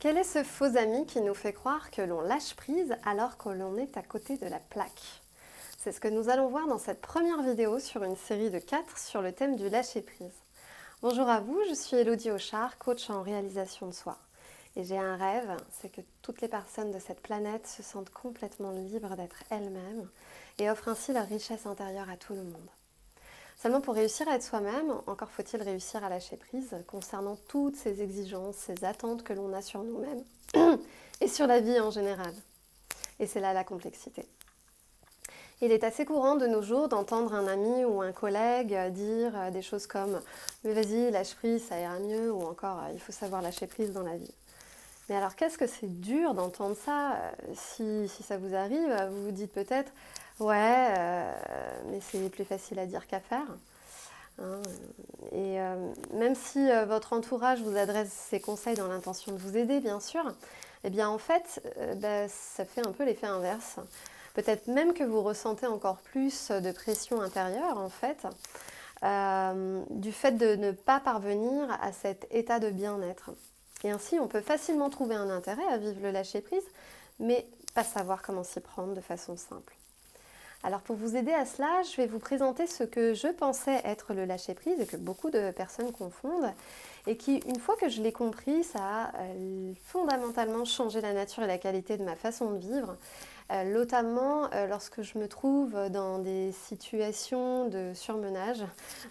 Quel est ce faux ami qui nous fait croire que l'on lâche prise alors que l'on est à côté de la plaque? C'est ce que nous allons voir dans cette première vidéo sur une série de 4 sur le thème du lâcher prise. Bonjour à vous, je suis Elodie Auchard, coach en réalisation de soi. Et j'ai un rêve, c'est que toutes les personnes de cette planète se sentent complètement libres d'être elles-mêmes et offrent ainsi leur richesse intérieure à tout le monde. Seulement pour réussir à être soi-même, encore faut-il réussir à lâcher prise concernant toutes ces exigences, ces attentes que l'on a sur nous-mêmes et sur la vie en général. Et c'est là la complexité. Il est assez courant de nos jours d'entendre un ami ou un collègue dire des choses comme « mais vas-y, lâche prise, ça ira mieux » ou encore « il faut savoir lâcher prise dans la vie ». Mais alors qu'est-ce que c'est dur d'entendre ça si ça vous arrive, vous vous dites peut-être « ouais, mais c'est plus facile à dire qu'à faire ». Et même si votre entourage vous adresse ces conseils dans l'intention de vous aider, bien sûr, eh bien en fait, ça fait un peu l'effet inverse. Peut-être même que vous ressentez encore plus de pression intérieure, en fait, du fait de ne pas parvenir à cet état de bien-être. Et ainsi, on peut facilement trouver un intérêt à vivre le lâcher-prise, mais pas savoir comment s'y prendre de façon simple. Alors pour vous aider à cela, je vais vous présenter ce que je pensais être le lâcher-prise et que beaucoup de personnes confondent et qui, une fois que je l'ai compris, ça a fondamentalement changé la nature et la qualité de ma façon de vivre, notamment lorsque je me trouve dans des situations de surmenage,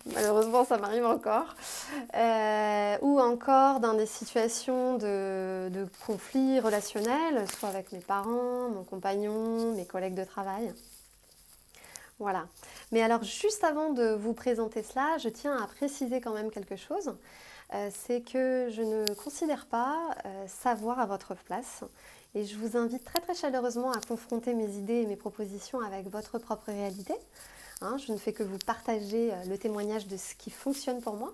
malheureusement ça m'arrive encore, ou encore dans des situations de conflits relationnels, soit avec mes parents, mon compagnon, mes collègues de travail. Voilà. Mais alors, juste avant de vous présenter cela, je tiens à préciser quand même quelque chose. C'est que je ne considère pas savoir à votre place. Et je vous invite très très chaleureusement à confronter mes idées et mes propositions avec votre propre réalité. Je ne fais que vous partager le témoignage de ce qui fonctionne pour moi.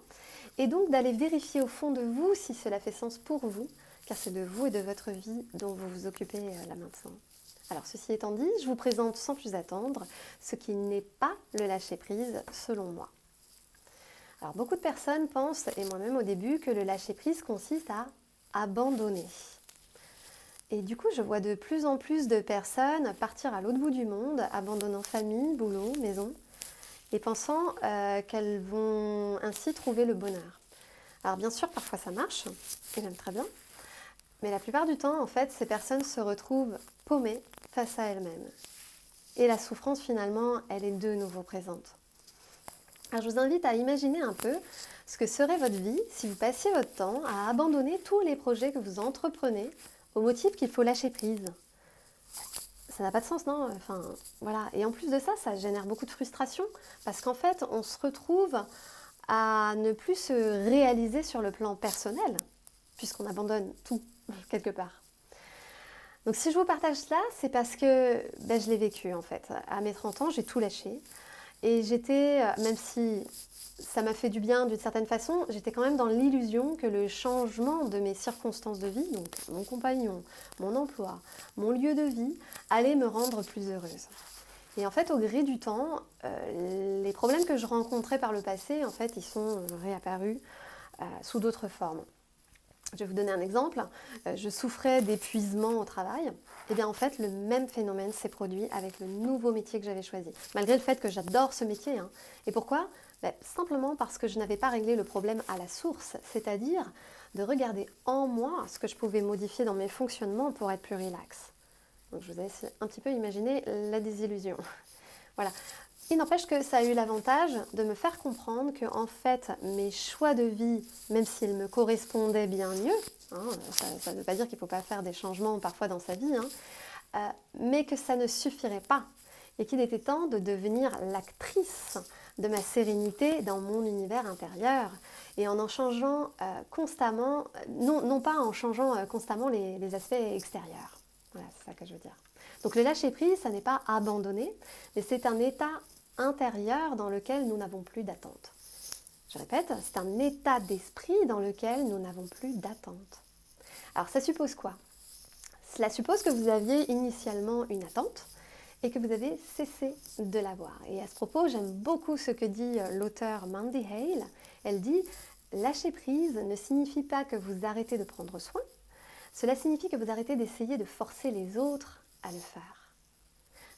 Et donc d'aller vérifier au fond de vous si cela fait sens pour vous, car c'est de vous et de votre vie dont vous vous occupez là maintenant. Alors ceci étant dit, je vous présente sans plus attendre ce qui n'est pas le lâcher-prise selon moi. Alors beaucoup de personnes pensent, et moi-même au début, que le lâcher-prise consiste à abandonner. Et du coup, je vois de plus en plus de personnes partir à l'autre bout du monde, abandonnant famille, boulot, maison, et pensant qu'elles vont ainsi trouver le bonheur. Alors bien sûr, parfois ça marche, et même très bien, mais la plupart du temps, en fait, ces personnes se retrouvent paumées face à elles-mêmes. Et la souffrance, finalement, elle est de nouveau présente. Alors, je vous invite à imaginer un peu ce que serait votre vie si vous passiez votre temps à abandonner tous les projets que vous entreprenez au motif qu'il faut lâcher prise. Ça n'a pas de sens, non? Enfin, voilà. Et en plus de ça, ça génère beaucoup de frustration parce qu'en fait, on se retrouve à ne plus se réaliser sur le plan personnel puisqu'on abandonne tout, quelque part. Donc si je vous partage cela, c'est parce que je l'ai vécu en fait. À mes 30 ans, j'ai tout lâché. Et j'étais, même si ça m'a fait du bien d'une certaine façon, j'étais quand même dans l'illusion que le changement de mes circonstances de vie, donc mon compagnon, mon emploi, mon lieu de vie, allait me rendre plus heureuse. Et en fait, au gré du temps, les problèmes que je rencontrais par le passé, en fait, ils sont réapparus sous d'autres formes. Je vais vous donner un exemple. Je souffrais d'épuisement au travail. Et bien en fait, le même phénomène s'est produit avec le nouveau métier que j'avais choisi. Malgré le fait que j'adore ce métier. Et pourquoi? Simplement parce que je n'avais pas réglé le problème à la source, c'est-à-dire de regarder en moi ce que je pouvais modifier dans mes fonctionnements pour être plus relax. Donc je vous laisse un petit peu imaginer la désillusion. Voilà. Il n'empêche que ça a eu l'avantage de me faire comprendre que en fait, mes choix de vie, même s'ils me correspondaient bien mieux, ça ne veut pas dire qu'il ne faut pas faire des changements parfois dans sa vie, mais que ça ne suffirait pas et qu'il était temps de devenir l'actrice de ma sérénité dans mon univers intérieur et en changeant constamment, non pas en changeant constamment les aspects extérieurs. Voilà, c'est ça que je veux dire. Donc le lâcher-prise, ça n'est pas abandonner, mais c'est un état intérieur dans lequel nous n'avons plus d'attente. Je répète, c'est un état d'esprit dans lequel nous n'avons plus d'attente. Alors ça suppose quoi? Cela suppose que vous aviez initialement une attente et que vous avez cessé de l'avoir. Et à ce propos, j'aime beaucoup ce que dit l'auteure Mandy Hale. Elle dit « Lâcher prise ne signifie pas que vous arrêtez de prendre soin, Cela signifie que vous arrêtez d'essayer de forcer les autres à le faire.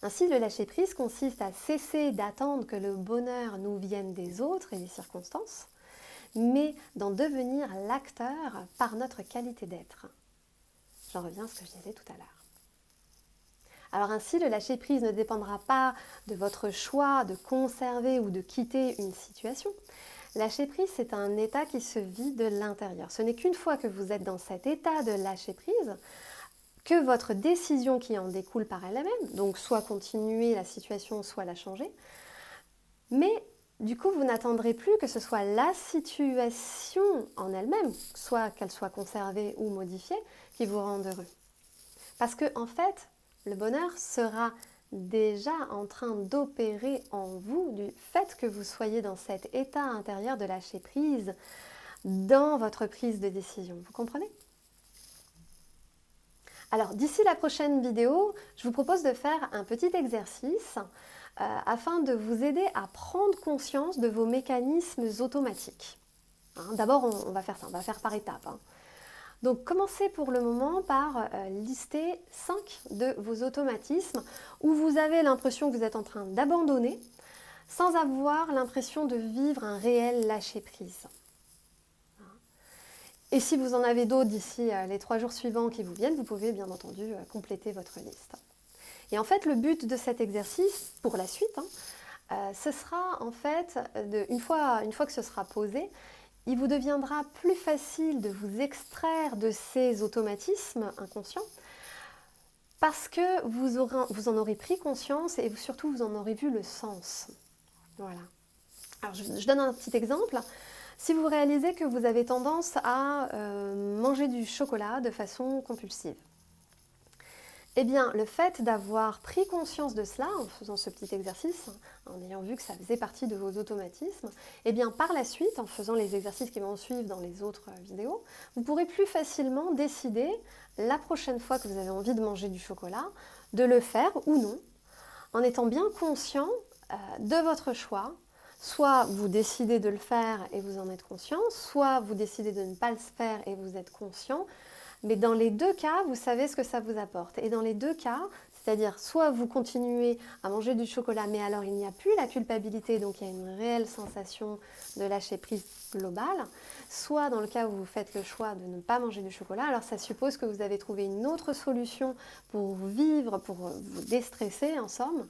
Ainsi, le lâcher-prise consiste à cesser d'attendre que le bonheur nous vienne des autres et des circonstances, mais d'en devenir l'acteur par notre qualité d'être. J'en reviens à ce que je disais tout à l'heure. Alors ainsi, le lâcher-prise ne dépendra pas de votre choix de conserver ou de quitter une situation. Lâcher-prise, c'est un état qui se vit de l'intérieur. Ce n'est qu'une fois que vous êtes dans cet état de lâcher-prise que votre décision qui en découle par elle-même, donc soit continuer la situation, soit la changer, mais du coup, vous n'attendrez plus que ce soit la situation en elle-même, soit qu'elle soit conservée ou modifiée, qui vous rende heureux. Parce que, en fait, le bonheur sera déjà en train d'opérer en vous du fait que vous soyez dans cet état intérieur de lâcher prise dans votre prise de décision. Vous comprenez ? Alors, d'ici la prochaine vidéo, je vous propose de faire un petit exercice afin de vous aider à prendre conscience de vos mécanismes automatiques. D'abord, on va faire ça, on va faire par étapes. Donc, commencez pour le moment par lister 5 de vos automatismes où vous avez l'impression que vous êtes en train d'abandonner sans avoir l'impression de vivre un réel lâcher-prise. Et si vous en avez d'autres d'ici les 3 jours suivants qui vous viennent, vous pouvez bien entendu compléter votre liste. Et en fait, le but de cet exercice, pour la suite, ce sera en fait, une fois que ce sera posé, il vous deviendra plus facile de vous extraire de ces automatismes inconscients parce que vous en aurez pris conscience et surtout vous en aurez vu le sens. Voilà. Alors je donne un petit exemple. Si vous réalisez que vous avez tendance à manger du chocolat de façon compulsive, eh bien, le fait d'avoir pris conscience de cela, en faisant ce petit exercice, en ayant vu que ça faisait partie de vos automatismes, eh bien, par la suite, en faisant les exercices qui vont suivre dans les autres vidéos, vous pourrez plus facilement décider, la prochaine fois que vous avez envie de manger du chocolat, de le faire ou non, en étant bien conscient de votre choix. Soit vous décidez de le faire et vous en êtes conscient, soit vous décidez de ne pas le faire et vous êtes conscient. Mais dans les deux cas, vous savez ce que ça vous apporte. Et dans les deux cas, c'est-à-dire soit vous continuez à manger du chocolat, mais alors il n'y a plus la culpabilité, donc il y a une réelle sensation de lâcher prise globale, soit dans le cas où vous faites le choix de ne pas manger du chocolat, alors ça suppose que vous avez trouvé une autre solution pour vivre, pour vous déstresser en somme,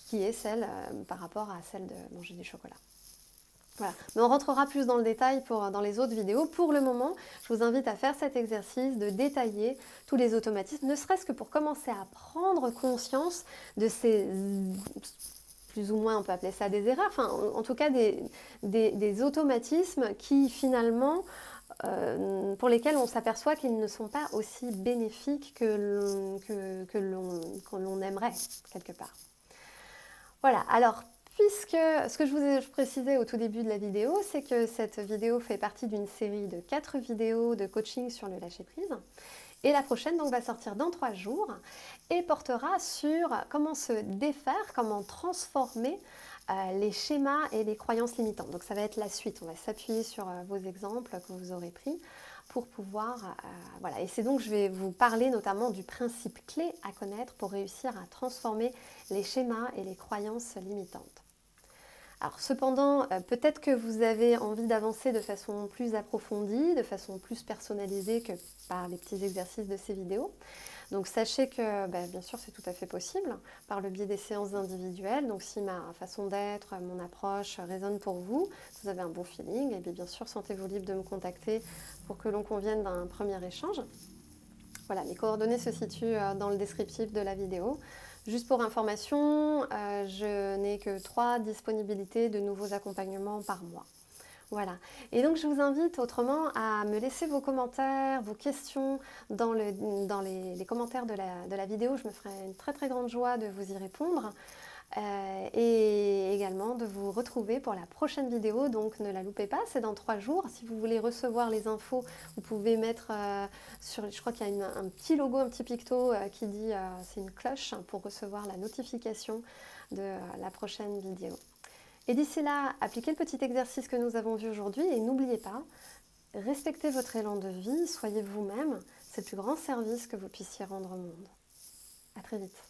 qui est celle par rapport à celle de manger du chocolat. Voilà. Mais on rentrera plus dans le détail dans les autres vidéos. Pour le moment, je vous invite à faire cet exercice de détailler tous les automatismes, ne serait-ce que pour commencer à prendre conscience de ces, plus ou moins on peut appeler ça des erreurs, enfin en tout cas des automatismes qui finalement, pour lesquels on s'aperçoit qu'ils ne sont pas aussi bénéfiques que l'on aimerait quelque part. Voilà, alors puisque ce que je vous ai précisé au tout début de la vidéo, c'est que cette vidéo fait partie d'une série de 4 vidéos de coaching sur le lâcher-prise. Et la prochaine donc, va sortir dans 3 jours et portera sur comment se défaire, comment transformer les schémas et les croyances limitantes. Donc ça va être la suite, on va s'appuyer sur vos exemples que vous aurez pris pour pouvoir... voilà. Et c'est donc je vais vous parler notamment du principe clé à connaître pour réussir à transformer les schémas et les croyances limitantes. Alors cependant, peut-être que vous avez envie d'avancer de façon plus approfondie, de façon plus personnalisée que par les petits exercices de ces vidéos. Donc sachez que bien sûr c'est tout à fait possible par le biais des séances individuelles. Donc si ma façon d'être, mon approche résonne pour vous, vous avez un bon feeling, et bien sûr sentez-vous libre de me contacter pour que l'on convienne d'un premier échange. Voilà, les coordonnées se situent dans le descriptif de la vidéo. Juste pour information, je n'ai que 3 disponibilités de nouveaux accompagnements par mois. Voilà. Et donc je vous invite autrement à me laisser vos commentaires, vos questions dans les commentaires de la vidéo. Je me ferai une très très grande joie de vous y répondre. Et également de vous retrouver pour la prochaine vidéo, donc ne la loupez pas, c'est dans 3 jours. Si vous voulez recevoir les infos, vous pouvez mettre je crois qu'il y a un petit logo, un petit picto qui dit, c'est une cloche pour recevoir la notification de la prochaine vidéo. Et d'ici là, appliquez le petit exercice que nous avons vu aujourd'hui et n'oubliez pas, respectez votre élan de vie, soyez vous-même, c'est le plus grand service que vous puissiez rendre au monde. À très vite.